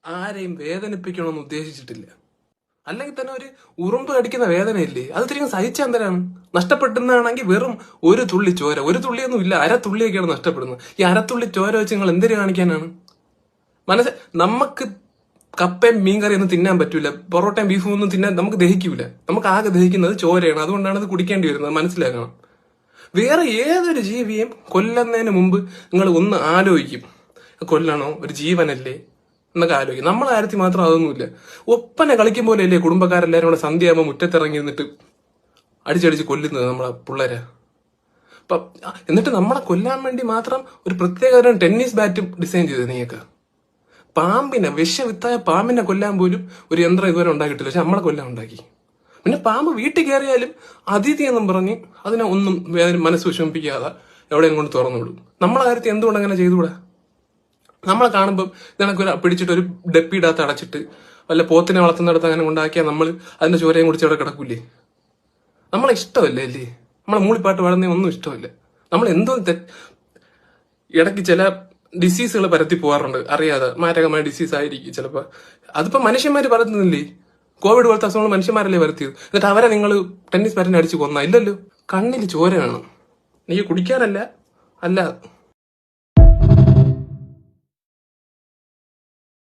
ആരെയും വേദനിപ്പിക്കണമെന്ന് ഉദ്ദേശിച്ചിട്ടില്ല. അല്ലെങ്കിൽ തന്നെ ഒരു ഉറുമ്പ് കടിക്കുന്ന വേദനയില്ലേ, അത് തിരികെ സഹിച്ചെന്തരാണ്? നഷ്ടപ്പെടുന്നതാണെങ്കിൽ വെറും ഒരു തുള്ളി ചോര, ഒരു തുള്ളിയൊന്നും ഇല്ല, അരത്തുള്ളിയൊക്കെയാണ് നഷ്ടപ്പെടുന്നത്. ഈ അരത്തുള്ളി ചോര വെച്ച് നിങ്ങൾ എന്തിനു കാണിക്കാനാണ്? നമുക്ക് കപ്പയും മീൻകറിയൊന്നും തിന്നാൻ പറ്റൂല, പൊറോട്ടയും ബീഫും ഒന്നും തിന്നാൻ നമുക്ക് ദഹിക്കൂല. നമുക്ക് ആകെ ദഹിക്കുന്നത് ചോരയാണ്. അതുകൊണ്ടാണ് അത് കുടിക്കേണ്ടി വരുന്നത്, മനസ്സിലാക്കണം. വേറെ ഏതൊരു ജീവിയും കൊല്ലുന്നതിന് മുമ്പ് നിങ്ങൾ ഒന്ന് ആലോചിക്കും, കൊല്ലണോ, ഒരു ജീവനല്ലേ എന്നൊക്കെ ആലോചിക്കും. നമ്മളെ കാര്യത്തിൽ മാത്രം അതൊന്നുമില്ല. ഒപ്പന കളിക്കും പോലെ അല്ലേ കുടുംബക്കാരെല്ലാരും കൂടെ സന്ധ്യയാകുമ്പോൾ മുറ്റത്തിറങ്ങി നിന്നിട്ട് അടിച്ചടിച്ച് കൊല്ലുന്നത് നമ്മളെ പിള്ളേരെ. എന്നിട്ട് നമ്മളെ കൊല്ലാൻ വേണ്ടി മാത്രം ഒരു പ്രത്യേക ടെന്നീസ് ബാറ്റും ഡിസൈൻ ചെയ്തത് നീയൊക്കെ. പാമ്പിനെ, വിഷവിത്തായ പാമ്പിനെ കൊല്ലാൻ പോലും ഒരു യന്ത്രം ഇതുവരെ ഉണ്ടാക്കിയിട്ടില്ല, പക്ഷെ നമ്മളെ കൊല്ലാൻ ഉണ്ടാക്കി. പിന്നെ പാമ്പ് വീട്ടിൽ കയറിയാലും അതിഥി എന്നും പറഞ്ഞ് അതിനെ ഒന്നും മനസ്സ് വിഷമിപ്പിക്കാതെ എവിടെയും കൊണ്ട് തുറന്നു വിടും. നമ്മളെ കാര്യത്തിൽ എന്തുകൊണ്ട് അങ്ങനെ ചെയ്തുകൂടാ? നമ്മളെ കാണുമ്പോൾ നിനക്ക് പിടിച്ചിട്ട് ഒരു ഡപ്പിയിടത്ത് അടച്ചിട്ട് വല്ല പോത്തിനെ വളർത്തുന്നിടത്ത് അങ്ങനെ ഉണ്ടാക്കിയാൽ നമ്മൾ അതിന്റെ ചോരയും കുടിച്ച് അവിടെ കിടക്കൂലേ? നമ്മളെ ഇഷ്ടമല്ലേ അല്ലേ? നമ്മളെ മൂളിപ്പാട്ട് പാടുന്ന ഒന്നും ഇഷ്ടമല്ല. നമ്മൾ എന്തോ ഇടയ്ക്ക് ചില ഡിസീസുകൾ പരത്തി പോകാറുണ്ട് അറിയാതെ, മാരകമായ ഡിസീസ് ആയിരിക്കും ചിലപ്പോൾ. അതിപ്പോ മനുഷ്യന്മാര് പരത്തുന്നില്ലേ? കോവിഡ് പോലത്തെ അസുഖങ്ങൾ മനുഷ്യന്മാരല്ലേ വരുത്തിയത്? എന്നിട്ട് അവരെ നിങ്ങൾ ടെന്നീസ് ബാറ്റിനെ അടിച്ച് കൊന്ന? ഇല്ലല്ലോ. കണ്ണിൽ ചോര വേണം, നീ കുടിക്കാനല്ല, അല്ല